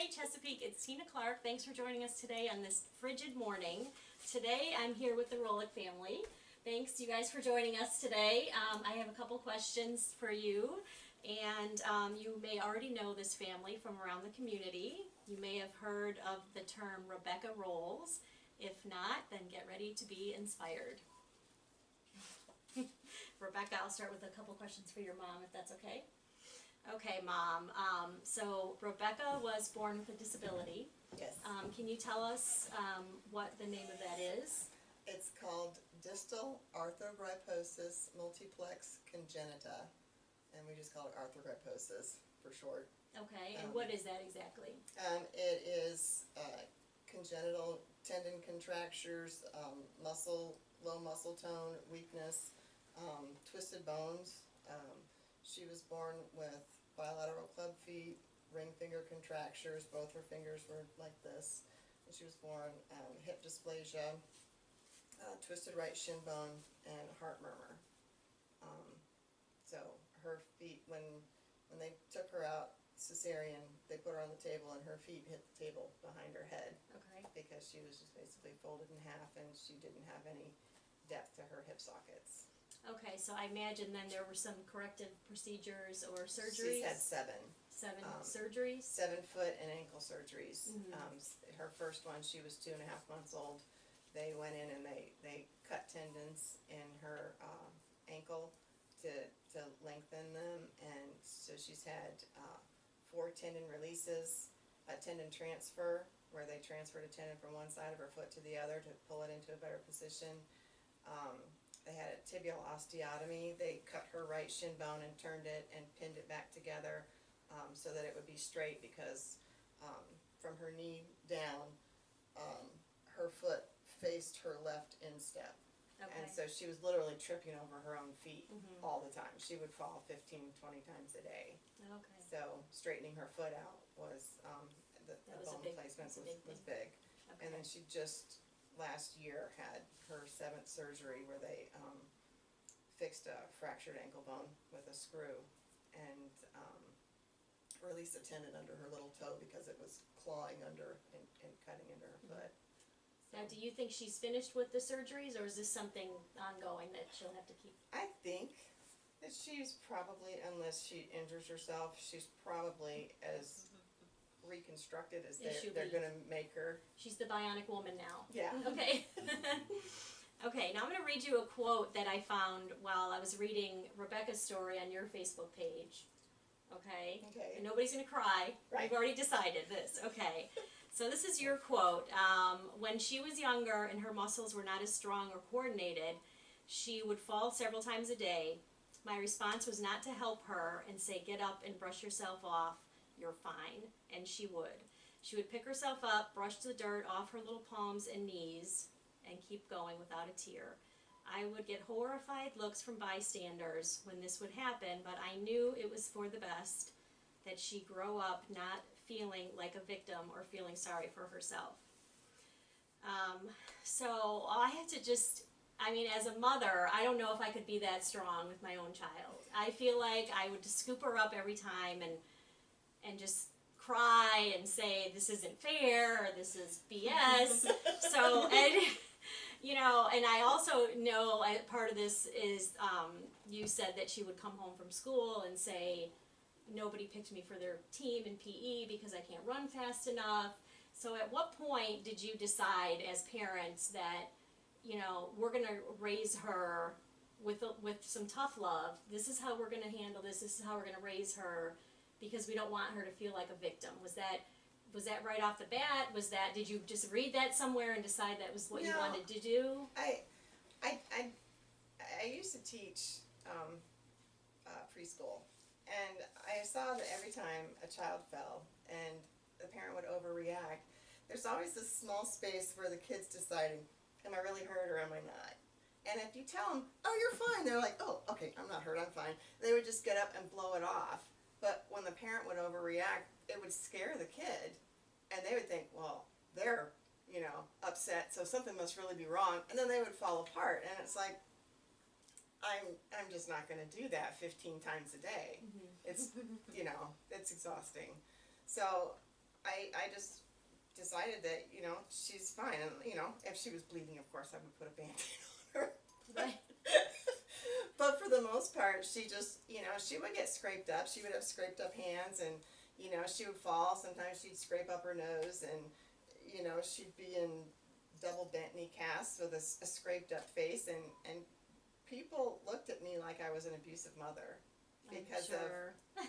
Hey Chesapeake, it's Tina Clark. Thanks for joining us today on this frigid morning. Today I'm here with the Rollick family. Thanks you guys for joining us today. I have a couple questions for you, and you may already know this family from around the community. You may have heard of the term Rebecca Rolls. If not, then get ready to be inspired. Rebecca, I'll start with a couple questions for your mom, if that's okay. Okay, Mom. So Rebecca was born with a disability. Yes. Can you tell us what the name of that is? It's called distal arthrogryposis multiplex congenita, and we just call it arthrogryposis for short. Okay, and what is that exactly? It is congenital tendon contractures, low muscle tone, weakness, twisted bones. She was born with bilateral club feet, ring finger contractures. Both her fingers were like this. And she was born hip dysplasia, twisted right shin bone, and heart murmur. So her feet, when they took her out cesarean, they put her on the table and her feet hit the table behind her head. Okay. Because she was just basically folded in half and she didn't have any depth to her hip sockets. Okay, so I imagine then there were some corrective procedures or surgeries? She's had seven. Seven surgeries? 7 foot and ankle surgeries. Mm-hmm. Her first one, she was 2.5 months old. They went in and they cut tendons in her ankle to lengthen them, and so she's had 4 tendon releases, a tendon transfer where they transferred a tendon from one side of her foot to the other to pull it into a better position. They had a tibial osteotomy. They cut her right shin bone and turned it and pinned it back together so that it would be straight, because from her knee down, her foot faced her left instep. Okay. And so she was literally tripping over her own feet Mm-hmm. all the time. She would fall 15, 20 times a day. Okay. So straightening her foot out was, the was a bone big- placement was a big was thing. big. Okay. And then she just last year had her 7th surgery where they fixed a fractured ankle bone with a screw and released a tendon under her little toe because it was clawing under and cutting into her foot. Now, do you think she's finished with the surgeries, or is this something ongoing that she'll have to keep? I think that she's probably, unless she injures herself, she's probably as reconstructed as they're going to make her. She's the bionic woman now. Yeah. Okay. Okay, now I'm going to read you a quote that I found while I was reading Rebecca's story on your Facebook page. Okay? Okay. And nobody's going to cry. Right. We've already decided this. Okay. So this is your quote. When she was younger and her muscles were not as strong or coordinated, she would fall several times a day. My response was not to help her and say, "Get up and brush yourself off. You're fine." And she would. She would pick herself up, brush the dirt off her little palms and knees, and keep going without a tear. I would get horrified looks from bystanders when this would happen, but I knew it was for the best, that she grow up not feeling like a victim or feeling sorry for herself. So I had to just, I mean, as a mother, I don't know if I could be that strong with my own child. I feel like I would just scoop her up every time and just cry and say, "This isn't fair," or "This is BS." So, and you know, and I also know part of this is you said that she would come home from school and say, "Nobody picked me for their team in PE because I can't run fast enough." So at what point did you decide as parents that, you know, we're going to raise her with some tough love? This is how we're going to handle this. This is how we're going to raise her, because we don't want her to feel like a victim. Was that right off the bat? Did you just read that somewhere and decide that was what you wanted to do? I used to teach preschool, and I saw that every time a child fell and the parent would overreact, there's always this small space where the kid's deciding, am I really hurt or am I not? And if you tell them, "Oh, you're fine," they're like, "Oh, okay, I'm not hurt, I'm fine." They would just get up and blow it off. But when the parent would overreact, it would scare the kid, and they would think, well, they're, you know, upset, so something must really be wrong, and then they would fall apart. And it's like, I'm just not going to do that 15 times a day. It's, you know, it's exhausting. So I just decided that, you know, she's fine. And, you know, if she was bleeding, of course, I would put a Band-Aid on her. Right. But for the most part, she just, you know, she would get scraped up. She would have scraped up hands, and, you know, she would fall. Sometimes she'd scrape up her nose, and, you know, she'd be in double bent knee casts with a scraped up face, and people looked at me like I was an abusive mother because of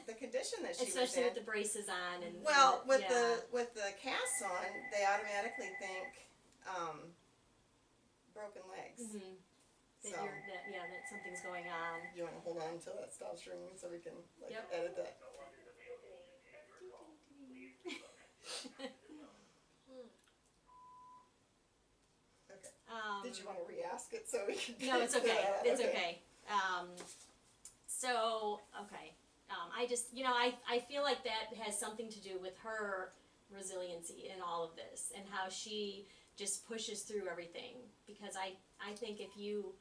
the condition that she was in. Especially with the braces on and Well, with yeah. the casts on, they automatically think broken legs. Mm-hmm. That So that something's going on. you want to hold on until that stops ringing so we can like Yep. edit that. Okay. Did you want to re-ask it so we can? No, it's okay. It's okay. So okay. I just, you know, I feel like that has something to do with her resiliency in all of this and how she just pushes through everything. Because I think if you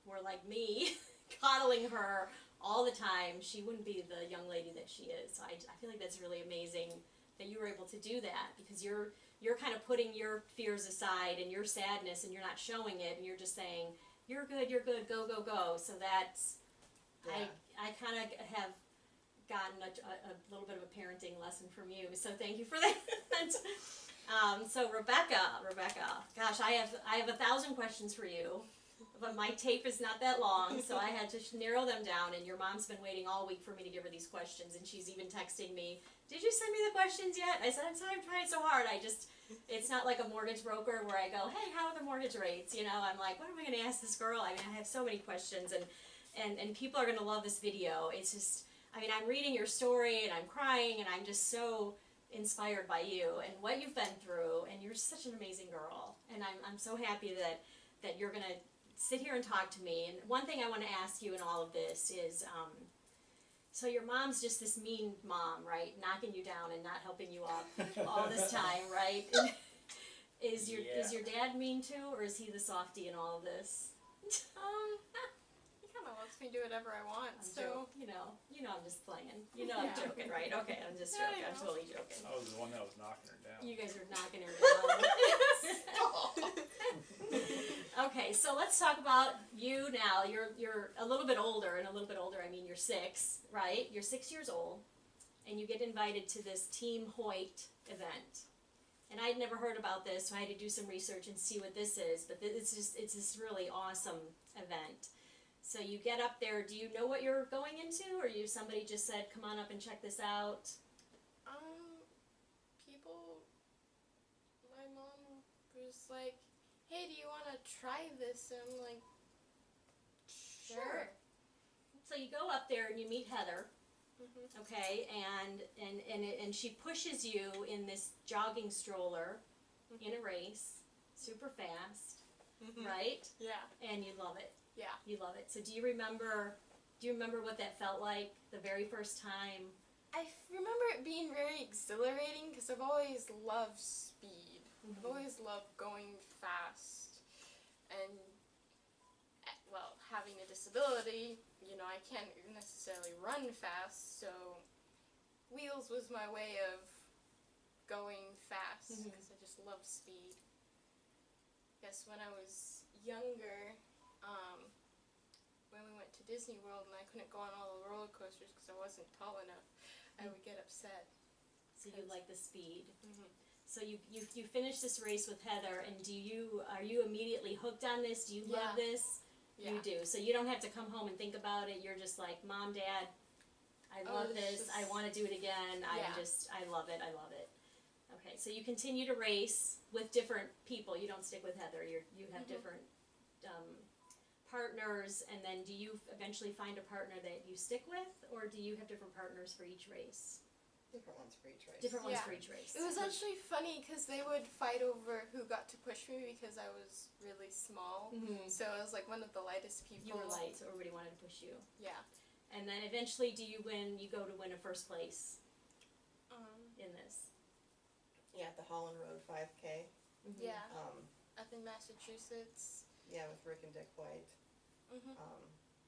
were like me, coddling her all the time, she wouldn't be the young lady that she is. So I feel like that's really amazing that you were able to do that, because you're kind of putting your fears aside and your sadness, and you're not showing it, and you're just saying, you're good, go, go, go. So that's, Yeah. I kind of have gotten a little bit of a parenting lesson from you, so thank you for that. So Rebecca, gosh, I have 1,000 questions for you, but my tape is not that long, so I had to narrow them down, and your mom's been waiting all week for me to give her these questions, and she's even texting me, did you send me the questions yet? I said, I'm trying so hard, it's not like a mortgage broker where I go, hey, how are the mortgage rates? You know, I'm like, what am I going to ask this girl? I mean, I have so many questions, and people are going to love this video. It's just, I mean, I'm reading your story, and I'm crying, and I'm just so inspired by you and what you've been through, and you're such an amazing girl, and I'm so happy that you're going to sit here and talk to me. And one thing I want to ask you in all of this is, so your mom's just this mean mom, right? Knocking you down and not helping you up all this time, right? Is your dad mean too, or is he the softie in all of this? He kind of lets me do whatever I want, You know I'm just playing. You know I'm joking, right? Okay, I'm just joking. I'm totally joking. I was the one that was knocking her down. You guys are knocking her down. Okay, so let's talk about you now. You're a little bit older, and a little bit older, I mean you're 6, right? You're 6 years old, and you get invited to this Team Hoyt event. And I'd never heard about this, so I had to do some research and see what this is. But it's this really awesome event. So you get up there. Do you know what you're going into, or somebody just said, "Come on up and check this out"? My mom was like, hey, do you want to try this? And I'm like, sure. So you go up there and you meet Heather, Mm-hmm. okay, and she pushes you in this jogging stroller Mm-hmm. in a race, super fast, Mm-hmm. right? Yeah. And you love it. Yeah. You love it. So do you remember what that felt like the very first time? I remember it being very exhilarating because I've always loved speed. Mm-hmm. I've always loved going fast. And, well, having a disability, you know, I can't necessarily run fast, so wheels was my way of going fast because I just love speed. Yes, when I was younger, when we went to Disney World and I couldn't go on all the roller coasters because I wasn't tall enough, I would get upset. So you like the speed. Mm-hmm. So you finish this race with Heather, and are you immediately hooked on this? Do you love this? Yeah. You do. So you don't have to come home and think about it. You're just like, Mom, Dad, I love this. I want to do it again. I love it. I love it. Okay, so you continue to race with different people. You don't stick with Heather. You have different partners, and then do you eventually find a partner that you stick with, or do you have different partners for each race? Different ones for each race. Different ones for each race. It was actually funny because they would fight over who got to push me because I was really small. Mm-hmm. So I was like one of the lightest people. You were light, so everybody wanted to push you. Yeah. And then eventually, you go to win a first place in this. Yeah, at the Holland Road 5K. Mm-hmm. Yeah. Um, Up in Massachusetts. yeah, with Rick and Dick Hoyt. Mm-hmm.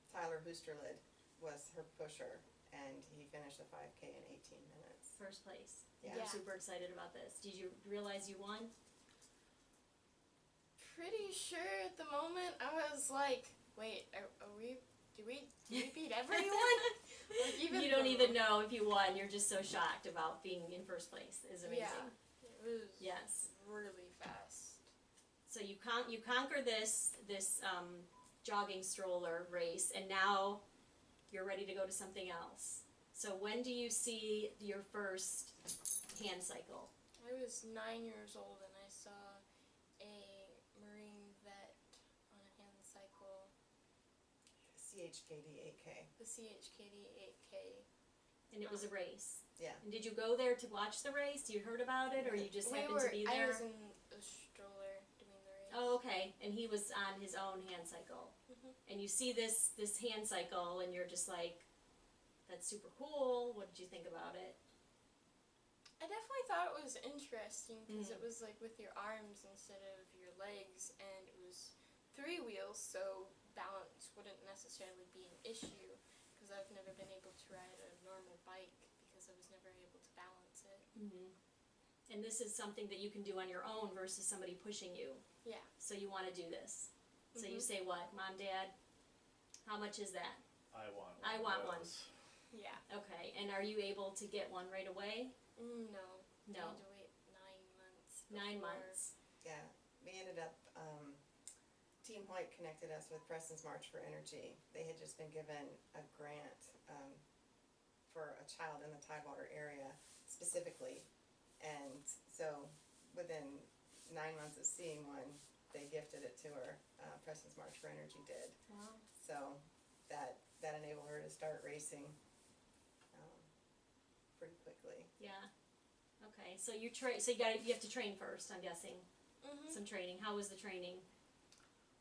Tyler Hoosterlid was her pusher, and he finished the 5K in 18 minutes. First place. Yeah. I'm super excited about this. Did you realize you won? Pretty sure at the moment I was like, wait, did we beat everyone? Like, even You don't though- even know if you won. You're just so shocked about being in first place. It's amazing. Yeah, it was Yes. really fast. So you conquer this jogging stroller race, and now you're ready to go to something else. So when do you see your first hand cycle? I was 9 years old and I saw a Marine vet on a hand cycle, CHKD 8K. the CHKD 8K. And it was a race. Yeah. And did you go there to watch the race? You heard about it, or you just happened to be there? I was in a stroller doing the race. Oh, okay. And he was on his own hand cycle. Mhm. And you see this hand cycle, and you're just like, that's super cool. What did you think about it? I definitely thought it was interesting because Mm. it was like with your arms instead of your legs, and it was 3 wheels, so balance wouldn't necessarily be an issue because I've never been able to ride a normal bike because I was never able to balance it. Mm-hmm. And this is something that you can do on your own versus somebody pushing you. Yeah. So you want to do this. So you Mhm. say what? Mom, Dad, how much is that? I want one. I want of one. those. Yeah. Okay. And are you able to get one right away? No. No. I had to wait 9 months. 9 before- months. Yeah. We ended up, Team Hoyt connected us with Preston's March for Energy. They had just been given a grant for a child in the Tidewater area specifically. And so within 9 months of seeing one, they gifted it to her. Preston's March for Energy did. Wow. So that enabled her to start racing pretty quickly. Yeah. Okay. So you So you have to train first. I'm guessing Mhm. some training. How was the training?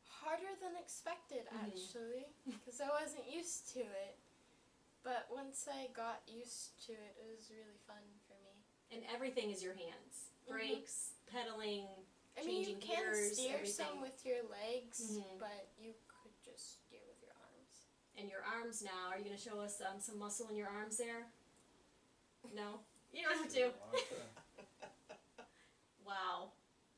Harder than expected, Mhm. actually, because I wasn't used to it. But once I got used to it, it was really fun for me. And everything is your hands. Brakes, pedaling. I mean, you Changing can gears, steer everything. some with your legs, Mhm. but you could just steer with your arms. And your arms now. Are you going to show us some muscle in your arms there? No? You don't have to. Wow.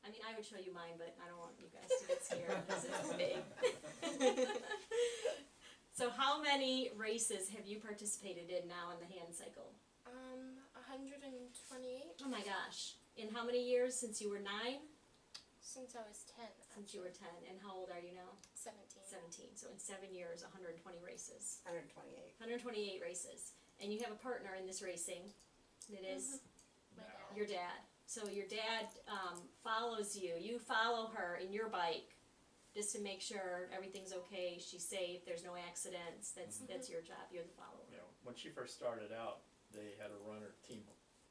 I mean, I would show you mine, but I don't want you guys to get scared because it's big. So how many races have you participated in now in the hand cycle? 128 Oh my gosh. In how many years? Since you were 9? since I was 10. Since you were 10. And how old are you now? 17. 17. So in 7 years, 120 races. 128. 128 races. And you have a partner in this racing. And it is My No. dad. your dad. So your dad follows you. You follow her in your bike just to make sure everything's okay, she's safe, there's no accidents. That's your job. You're the follower. You know, when she first started out, they had a runner team.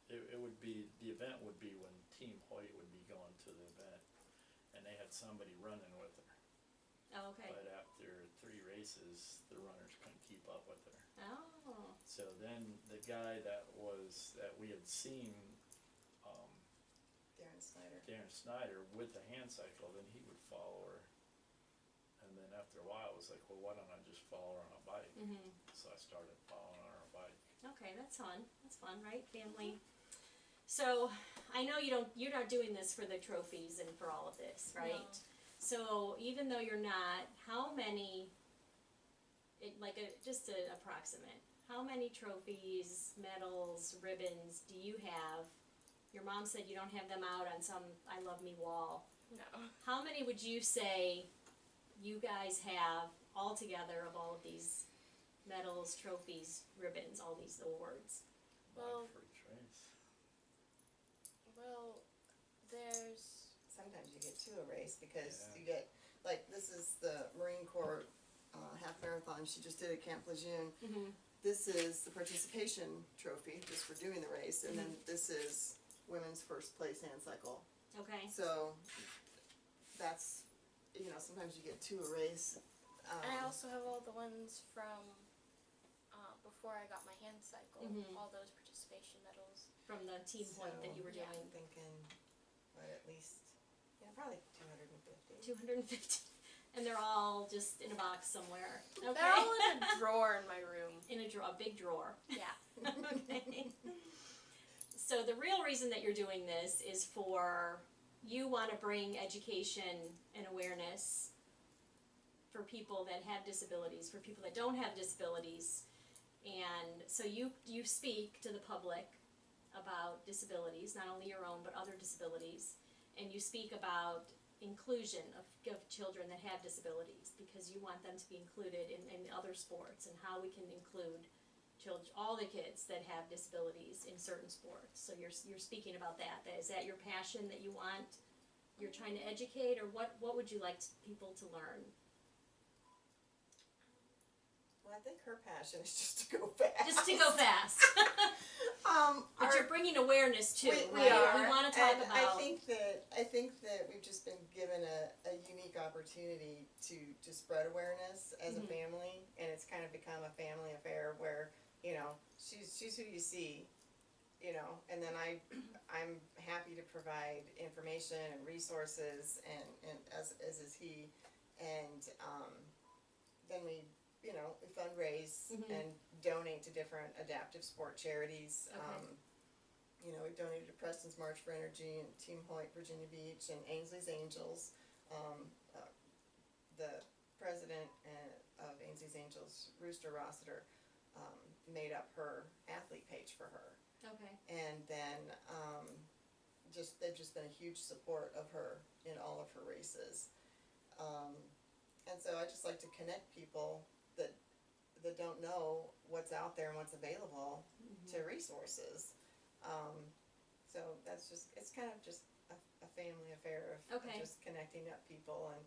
It would be, the event would be when Team Hoyt would be going to the event, and they had somebody running with her. Oh, okay. But after 3 races, the runners couldn't keep up with her. Oh. So then the guy that we had seen, Darren Snyder with the hand cycle, then he would follow her. And then after a while, it was like, well, why don't I just follow her on a bike? Mhm. So I started following her on a bike. Okay, that's fun. That's fun, right? Family. So I know you're not doing this for the trophies and for all of this, right? No. So even though you're not, how many? Just an approximate. How many trophies, medals, ribbons do you have? Your mom said you don't have them out on some I Love Me wall. No. How many would you say you guys have all together of all of these medals, trophies, ribbons, all these awards? Well- One for each race. Well, there's... Sometimes you get 2 a race because Yeah. you get, like, this is the Marine Corps half marathon she just did at Camp Lejeune. Mm-hmm. This is the participation trophy just for doing the race, and then this is women's first place hand cycle. Okay. So that's, sometimes you get 2 a race. And I also have all the ones from before I got my hand cycle, Mhm. all those participation medals. From the Team Hoyt that you were yeah. doing. I'm thinking, at least, probably 250. 250. And they're all just in a box somewhere. Okay. They're all in a drawer in my room. in a big drawer. Yeah. Okay. So the real reason that you're doing this is for, you want to bring education and awareness for people that have disabilities, for people that don't have disabilities. And so you speak to the public about disabilities, not only your own, but other disabilities. And you speak about inclusion of children that have disabilities, because you want them to be included in other sports, and how we can include children, all the kids that have disabilities in certain sports. So you're speaking about that. Is that your passion that you want? You're trying to educate, or what would you like people to learn? Well, I think her passion is just to go fast. Just to go fast. But you're bringing awareness too, we right? are, We want to talk and about. I think that we've just been given a unique opportunity to spread awareness as a family, and it's kind of become a family affair where, you know, she's who you see, you know, and then I'm happy to provide information and resources, and as is he, and then we, you know, we fundraise and donate to different adaptive sport charities. Okay. You know, we've donated to Preston's March for Energy and Team Hoyt, Virginia Beach, and Ainsley's Angels. The president of Ainsley's Angels, Rooster Rossiter, made up her athlete page for her. Okay. And then they've just been a huge support of her in all of her races. And so I just like to connect people that don't know what's out there and what's available to resources. So that's just, it's kind of just a family affair of just connecting up people, and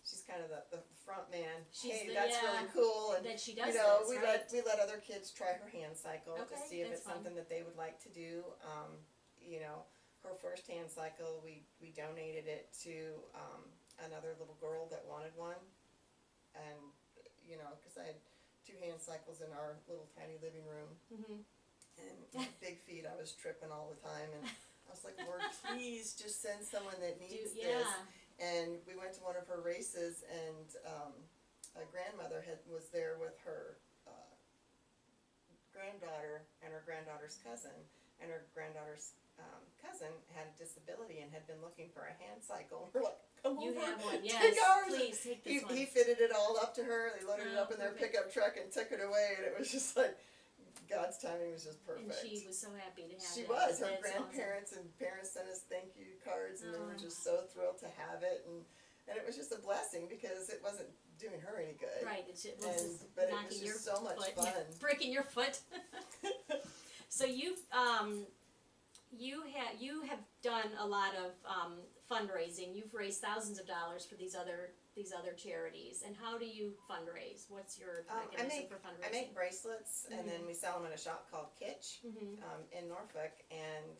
she's kind of the front man. That's really cool, and that she does, you know, this, we right? let other kids try her hand cycle to Okay, see if that's it's something that they would like to do. You know, her first hand cycle, we donated it to another little girl that wanted one, and you know, because I had 2 hand cycles in our little tiny living room, and with big feet, I was tripping all the time, and I was like, Lord, please just send someone that needs this. And we went to one of her races, and a grandmother was there with her granddaughter and her granddaughter's cousin, and her granddaughter's cousin had a disability and had been looking for a hand cycle. We're like, come You over, have one, yes. take ours. Please take this one. He fitted it all up to her. They loaded it up in their perfect. pickup truck and took it away, and it was just like, God's timing was just perfect. And she was so happy to have She it. was. Her That's grandparents and parents sent us thank you cards, and they were Oh. just so thrilled to have it, and it was just a blessing because it wasn't doing her any good. Right, it was But it knocking was your just so much foot, fun. breaking your foot. So you have done a lot of fundraising. You've raised thousands of dollars for these other charities. And how do you fundraise? What's your mechanism for fundraising? I make bracelets, and then we sell them at a shop called Kitsch in Norfolk, and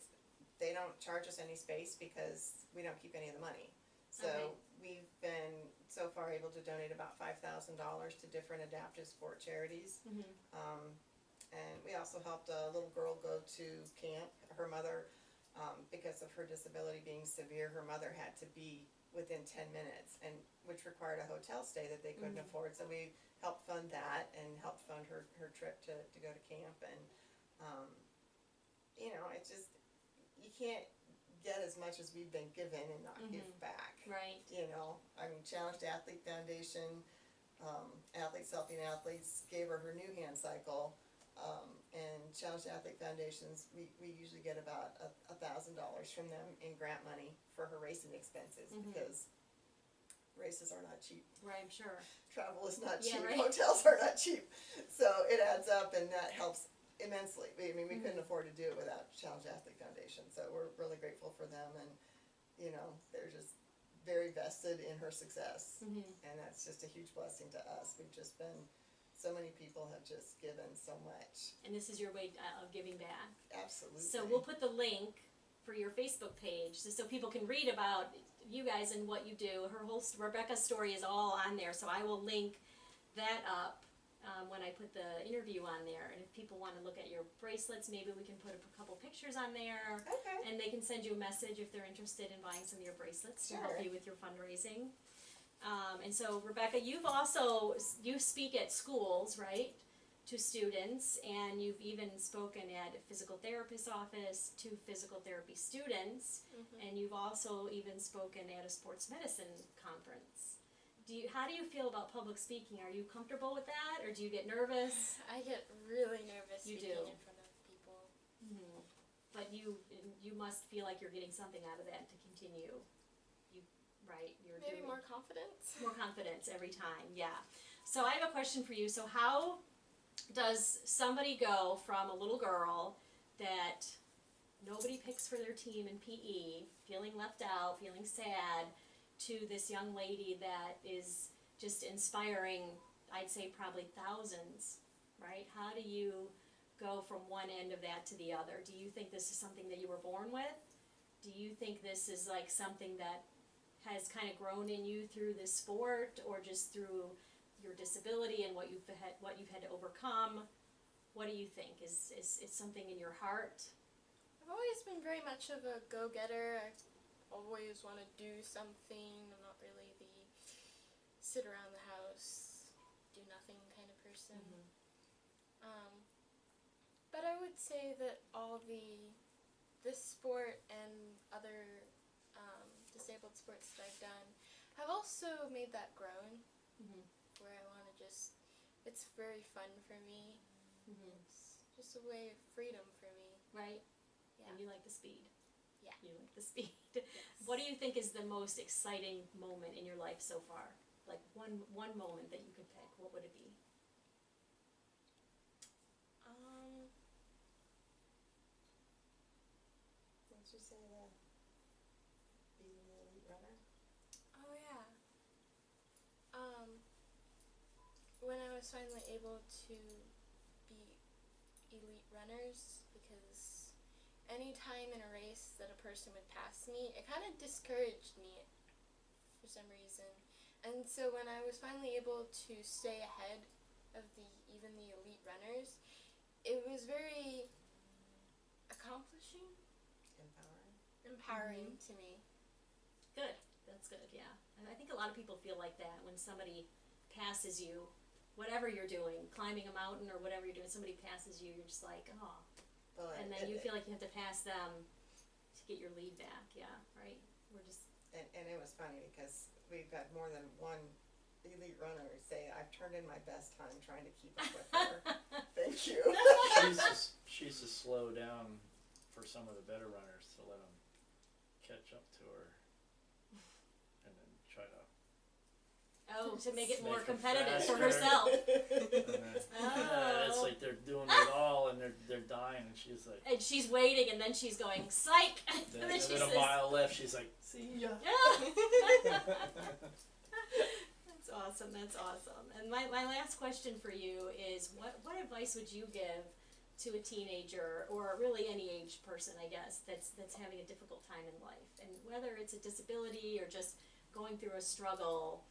they don't charge us any space because we don't keep any of the money. So we've been so far able to donate about $5,000 to different adaptive sport charities. And we also helped a little girl go to camp. Her mother, because of her disability being severe, her mother had to be within 10 minutes, and which required a hotel stay that they couldn't afford. So we helped fund that and helped fund her trip to go to camp. And you know, it's just, you can't get as much as we've been given and not give back. Right. You know, I mean, Challenged Athlete Foundation, Athletes Helping Athletes gave her new hand cycle. And Challenged Athlete Foundations, we usually get about $1,000 from them in grant money for her racing expenses, because races are not cheap. Right, I'm sure. Travel is not cheap. Right. Hotels are not cheap. So it adds up, and that helps immensely. I mean, we couldn't afford to do it without Challenged Athlete Foundation. So we're really grateful for them, and you know, they're just very vested in her success, and that's just a huge blessing to us. We've just been, so many people have just given so much. And this is your way of giving back. Absolutely. So we'll put the link for your Facebook page so people can read about you guys and what you do. Her whole Rebecca's story is all on there, so I will link that up when I put the interview on there. And if people want to look at your bracelets, maybe we can put a couple pictures on there. Okay. And they can send you a message if they're interested in buying some of your bracelets to help you with your fundraising. And so, Rebecca, you speak at schools, right? to students, and you've even spoken at a physical therapist's office to physical therapy students, and you've also even spoken at a sports medicine conference. How do you feel about public speaking? Are you comfortable with that, or do you get nervous? I get really nervous You speaking do. in front of people. But you must feel like you're getting something out of that to continue. Right? You're Maybe doing more confidence. more confidence every time. Yeah. So I have a question for you. So how does somebody go from a little girl that nobody picks for their team in PE, feeling left out, feeling sad, to this young lady that is just inspiring, I'd say probably thousands, right? How do you go from one end of that to the other? Do you think this is something that you were born with? Do you think this is like something that has kind of grown in you through this sport, or just through your disability and what you've had to overcome? What do you think? Is it something in your heart? I've always been very much of a go-getter. I always want to do something. I'm not really the sit around the house, do nothing kind of person. But I would say that all this sport and other disabled sports that I've done have also made that grown. Where I want to it's very fun for me. It's just a way of freedom for me. Right? Yeah. And you like the speed. Yeah. You like the speed. Yes. What do you think is the most exciting moment in your life so far? Like one moment that you could pick. What would it be? Didn't you say being the elite runner? Oh yeah. When I was finally able to beat elite runners, because any time in a race that a person would pass me, it kind of discouraged me for some reason. And so when I was finally able to stay ahead of even the elite runners, it was very accomplishing, empowering to me. Good. That's good, yeah. And I think a lot of people feel like that when somebody passes you, whatever you're doing, climbing a mountain or whatever you're doing, somebody passes you, you're just like, oh. Well, And then you feel like you have to pass them to get your lead back, yeah, right? We're just... And it was funny because we've got more than one elite runner say, I've turned in my best time trying to keep up with her. Thank you. She used to slow down for some of the better runners to let them catch up to her, and then try to. Oh, to make it more Make her competitive for faster. herself. It's like they're doing it all and they're dying, and she's like. And she's waiting, and then she's going, psych! Then, and then she a says, mile left, she's like, see ya. yeah! That's awesome, that's awesome. And my last question for you is, what advice would you give to a teenager, or really any age person, I guess, that's having a difficult time in life? And whether it's a disability or just going through a struggle,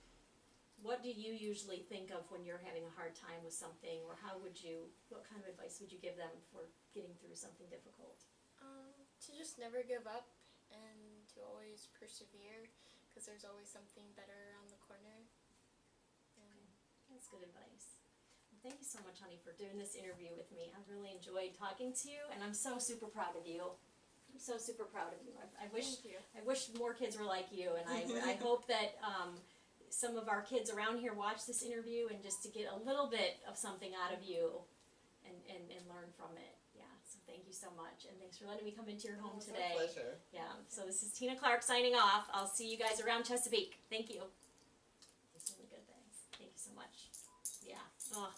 what do you usually think of when you're having a hard time with something, or what kind of advice would you give them for getting through something difficult? To just never give up and to always persevere, because there's always something better around the corner. That's good advice. Well, thank you so much, honey, for doing this interview with me. I really enjoyed talking to you, and I'm so super proud of you. I'm so super proud of you. I wish more kids were like you, and I hope that some of our kids around here watch this interview and just to get a little bit of something out of you and learn from it. Yeah, so thank you so much, and thanks for letting me come into your home today. It's my pleasure. Yeah, so this is Tina Clark signing off. I'll see you guys around Chesapeake. Thank you. Good things. Thank you so much. Yeah. Oh.